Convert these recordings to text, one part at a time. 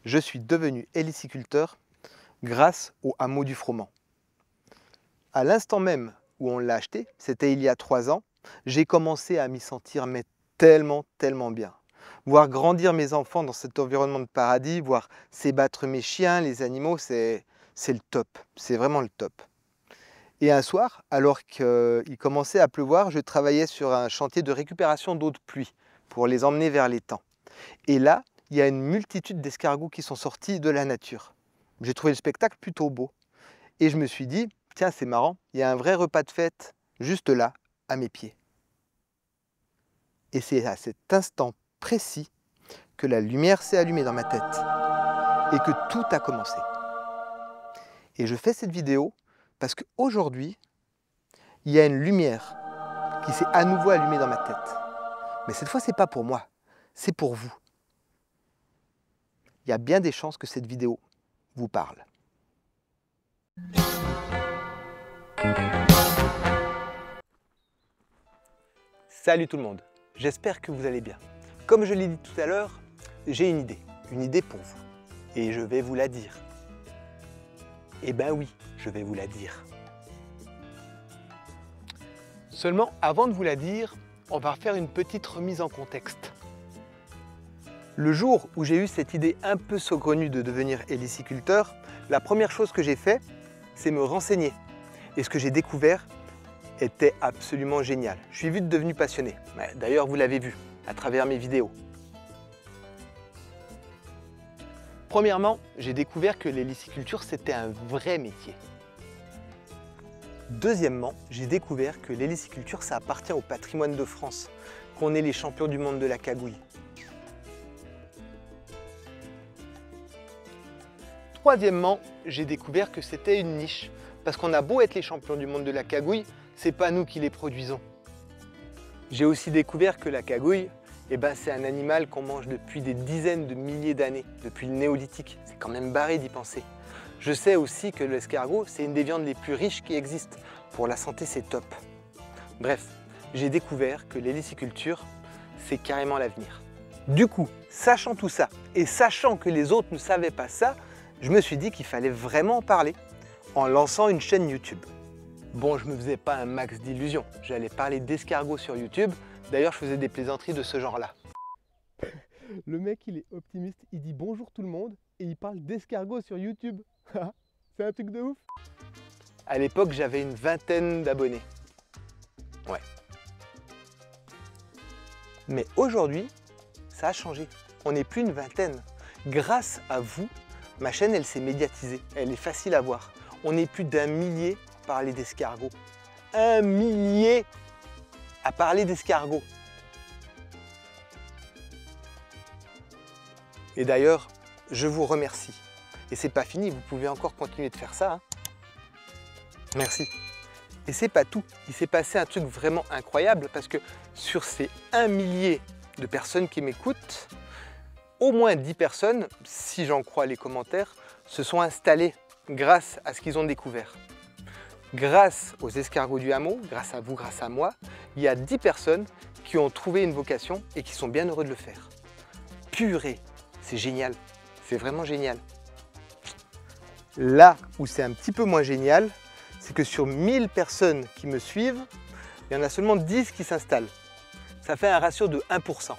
Je suis devenu héliciculteur grâce au hameau du Froment. À l'instant même où on l'a acheté, c'était il y a 3 ans, j'ai commencé à m'y sentir mais tellement bien. Voir grandir mes enfants dans cet environnement de paradis, voir s'ébattre mes chiens, les animaux, c'est le top, c'est vraiment le top. Et un soir, alors qu'il commençait à pleuvoir, je travaillais sur un chantier de récupération d'eau de pluie pour les emmener vers l'étang. Et là, il y a une multitude d'escargots qui sont sortis de la nature. J'ai trouvé le spectacle plutôt beau. Et je me suis dit, tiens, c'est marrant, il y a un vrai repas de fête juste là, à mes pieds. Et c'est à cet instant précis que la lumière s'est allumée dans ma tête et que tout a commencé. Et je fais cette vidéo parce qu'aujourd'hui, il y a une lumière qui s'est à nouveau allumée dans ma tête. Mais cette fois, ce n'est pas pour moi, c'est pour vous. Il y a bien des chances que cette vidéo vous parle. Salut tout le monde, j'espère que vous allez bien. Comme je l'ai dit tout à l'heure, j'ai une idée pour vous. Et je vais vous la dire. Eh ben oui, je vais vous la dire. Seulement, avant de vous la dire, on va faire une petite remise en contexte. Le jour où j'ai eu cette idée un peu saugrenue de devenir héliciculteur, la première chose que j'ai fait, c'est me renseigner. Et ce que j'ai découvert était absolument génial. Je suis vite devenu passionné. D'ailleurs, vous l'avez vu à travers mes vidéos. Premièrement, j'ai découvert que l'héliciculture, c'était un vrai métier. Deuxièmement, j'ai découvert que l'héliciculture, ça appartient au patrimoine de France, qu'on est les champions du monde de la cagouille. Troisièmement, j'ai découvert que c'était une niche, parce qu'on a beau être les champions du monde de la cagouille, c'est pas nous qui les produisons. J'ai aussi découvert que la cagouille, c'est un animal qu'on mange depuis des dizaines de milliers d'années, depuis le néolithique. C'est quand même barré d'y penser. Je sais aussi que l'escargot, c'est une des viandes les plus riches qui existent. Pour la santé, c'est top. Bref, j'ai découvert que l'héliciculture, c'est carrément l'avenir. Du coup, sachant tout ça, et sachant que les autres ne savaient pas ça, je me suis dit qu'il fallait vraiment en parler en lançant une chaîne YouTube. Bon, je me faisais pas un max d'illusions. J'allais parler d'escargots sur YouTube. D'ailleurs, je faisais des plaisanteries de ce genre-là. Le mec, il est optimiste, il dit bonjour tout le monde et il parle d'escargots sur YouTube. C'est un truc de ouf. À l'époque, j'avais une vingtaine d'abonnés. Ouais. Mais aujourd'hui, ça a changé. On n'est plus une vingtaine. Grâce à vous, ma chaîne, elle s'est médiatisée. Elle est facile à voir. On est plus d'1 millier à parler d'escargots. 1 millier à parler d'escargots. Et d'ailleurs, je vous remercie. Et c'est pas fini, vous pouvez encore continuer de faire ça. Hein. Merci. Et c'est pas tout. Il s'est passé un truc vraiment incroyable parce que sur ces 1 millier de personnes qui m'écoutent, au moins 10 personnes, si j'en crois les commentaires, se sont installées grâce à ce qu'ils ont découvert. Grâce aux escargots du hameau, grâce à vous, grâce à moi, il y a 10 personnes qui ont trouvé une vocation et qui sont bien heureux de le faire. Purée, c'est génial, c'est vraiment génial. Là où c'est un petit peu moins génial, c'est que sur 1000 personnes qui me suivent, il y en a seulement 10 qui s'installent. Ça fait un ratio de 1%.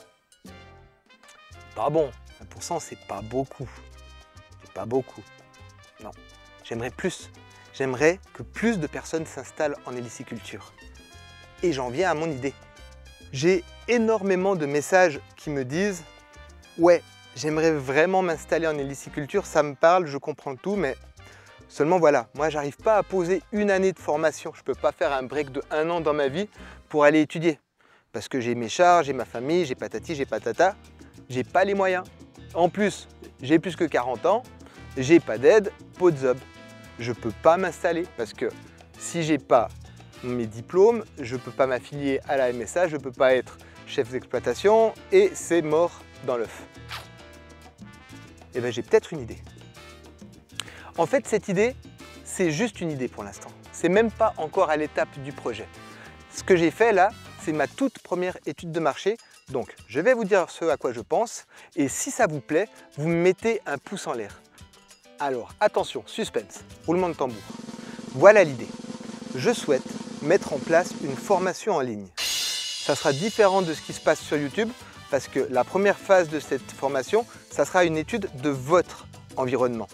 Pas bon, 1% c'est pas beaucoup. C'est pas beaucoup. Non, j'aimerais plus. J'aimerais que plus de personnes s'installent en héliciculture. Et j'en viens à mon idée. J'ai énormément de messages qui me disent « Ouais, j'aimerais vraiment m'installer en héliciculture, ça me parle, je comprends tout, mais seulement voilà, moi j'arrive pas à poser une année de formation. Je peux pas faire un break de 1 an dans ma vie pour aller étudier. Parce que j'ai mes charges, j'ai ma famille, j'ai patati, j'ai patata. J'ai pas les moyens. En plus, j'ai plus que 40 ans, j'ai pas d'aide, pot de zob. Je peux pas m'installer parce que si j'ai pas mes diplômes, je peux pas m'affilier à la MSA, je peux pas être chef d'exploitation et c'est mort dans l'œuf. Et bien j'ai peut-être une idée. En fait, cette idée, c'est juste une idée pour l'instant. C'est même pas encore à l'étape du projet. Ce que j'ai fait là, c'est ma toute première étude de marché Donc, je vais vous dire ce à quoi je pense, et si ça vous plaît, vous me mettez un pouce en l'air. Alors, attention, suspense, roulement de tambour. Voilà l'idée. Je souhaite mettre en place une formation en ligne. Ça sera différent de ce qui se passe sur YouTube, parce que la première phase de cette formation, ça sera une étude de votre environnement.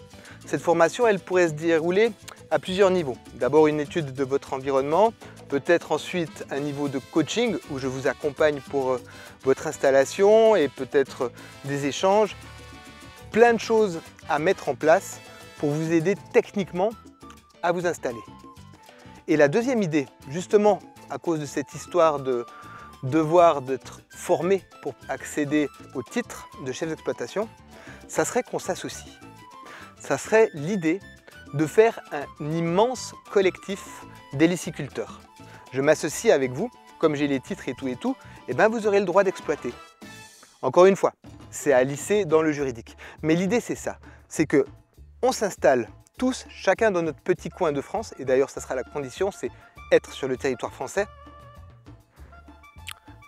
Cette formation, elle pourrait se dérouler à plusieurs niveaux. D'abord une étude de votre environnement, peut-être ensuite un niveau de coaching où je vous accompagne pour votre installation et peut-être des échanges. Plein de choses à mettre en place pour vous aider techniquement à vous installer. Et la deuxième idée, justement à cause de cette histoire de devoir d'être formé pour accéder au titre de chef d'exploitation, ça serait qu'on s'associe. Ça serait l'idée de faire un immense collectif d'héliciculteurs. Je m'associe avec vous, comme j'ai les titres et tout, et ben vous aurez le droit d'exploiter. Encore une fois, c'est à lisser dans le juridique. Mais l'idée c'est ça, c'est que on s'installe tous, chacun dans notre petit coin de France, et d'ailleurs ça sera la condition, c'est être sur le territoire français.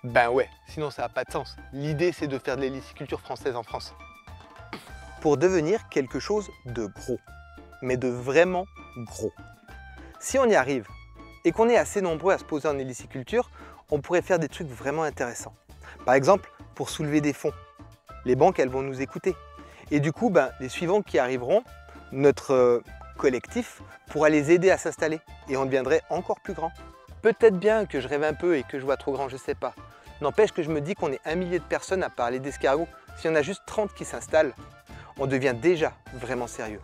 Ben ouais, sinon ça n'a pas de sens. L'idée c'est de faire de l'héliciculture française en France. Pour devenir quelque chose de gros, mais de vraiment gros. Si on y arrive et qu'on est assez nombreux à se poser en héliciculture, on pourrait faire des trucs vraiment intéressants. Par exemple, pour soulever des fonds, les banques elles vont nous écouter. Et du coup, ben, les suivants qui arriveront, notre collectif pourra les aider à s'installer et on deviendrait encore plus grand. Peut-être bien que je rêve un peu et que je vois trop grand, je sais pas. N'empêche que je me dis qu'on est 1 millier de personnes à parler d'escargots. S'il y en a juste 30 qui s'installent, on devient déjà vraiment sérieux.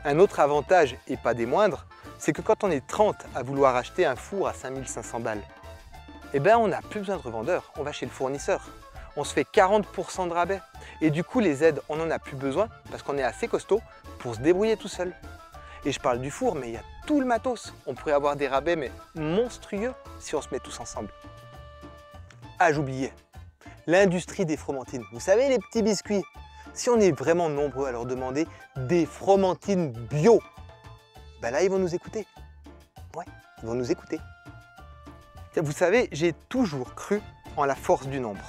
Un autre avantage, et pas des moindres, c'est que quand on est 30 à vouloir acheter un four à 5500 balles, eh ben on n'a plus besoin de revendeur, on va chez le fournisseur. On se fait 40% de rabais. Et du coup, les aides, on n'en a plus besoin parce qu'on est assez costaud pour se débrouiller tout seul. Et je parle du four, mais il y a tout le matos. On pourrait avoir des rabais, mais monstrueux, si on se met tous ensemble. Ah, j'oubliais, l'industrie des fromentines. Vous savez, les petits biscuits. Si on est vraiment nombreux à leur demander des fromentines bio, ben là, ils vont nous écouter. Ouais, ils vont nous écouter. Vous savez, j'ai toujours cru en la force du nombre.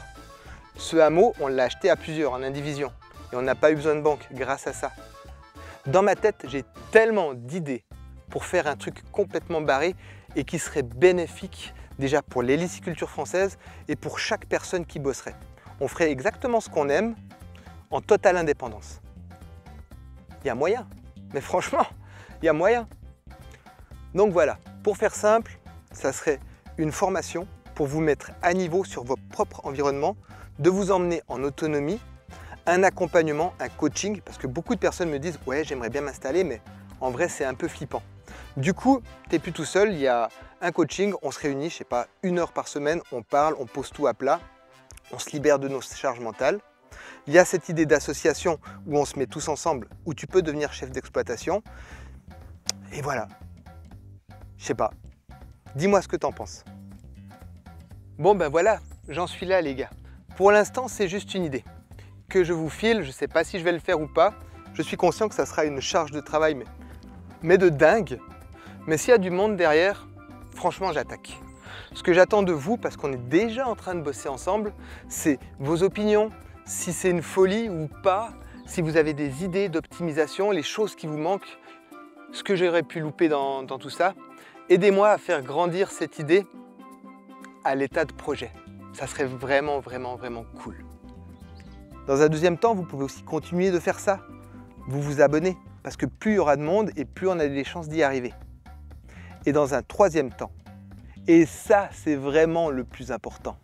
Ce hameau, on l'a acheté à plusieurs, en indivision. Et on n'a pas eu besoin de banque grâce à ça. Dans ma tête, j'ai tellement d'idées pour faire un truc complètement barré et qui serait bénéfique déjà pour l'héliciculture française et pour chaque personne qui bosserait. On ferait exactement ce qu'on aime en totale indépendance. Il y a moyen, mais franchement, il y a moyen. Donc voilà, pour faire simple, ça serait une formation pour vous mettre à niveau sur votre propre environnement, de vous emmener en autonomie, un accompagnement, un coaching, parce que beaucoup de personnes me disent « ouais, j'aimerais bien m'installer, mais en vrai, c'est un peu flippant ». Du coup, tu n'es plus tout seul, il y a un coaching, on se réunit, je sais pas, 1 heure par semaine, on parle, on pose tout à plat, on se libère de nos charges mentales. Il y a cette idée d'association où on se met tous ensemble, où tu peux devenir chef d'exploitation. Et voilà. Je sais pas. Dis-moi ce que tu en penses. Bon ben voilà, j'en suis là les gars. Pour l'instant, c'est juste une idée que je vous file. Je ne sais pas si je vais le faire ou pas. Je suis conscient que ça sera une charge de travail, mais de dingue. Mais s'il y a du monde derrière, franchement, j'attaque. Ce que j'attends de vous, parce qu'on est déjà en train de bosser ensemble, c'est vos opinions, si c'est une folie ou pas, si vous avez des idées d'optimisation, les choses qui vous manquent, ce que j'aurais pu louper dans tout ça. Aidez-moi à faire grandir cette idée à l'état de projet. Ça serait vraiment, vraiment, vraiment cool. Dans un deuxième temps, vous pouvez aussi continuer de faire ça. Vous vous abonnez, parce que plus il y aura de monde et plus on a des chances d'y arriver. Et dans un troisième temps, et ça c'est vraiment le plus important,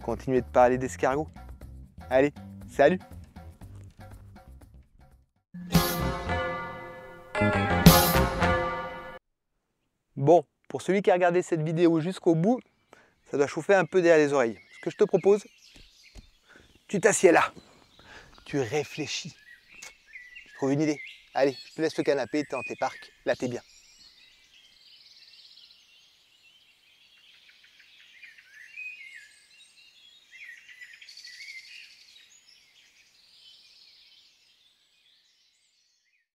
continuez de parler d'escargots. Allez, salut! Bon, pour celui qui a regardé cette vidéo jusqu'au bout, ça doit chauffer un peu derrière les oreilles. Ce que je te propose, tu t'assieds là, tu réfléchis. Tu trouves une idée? Allez, je te laisse le canapé, t'es dans tes parcs, là t'es bien.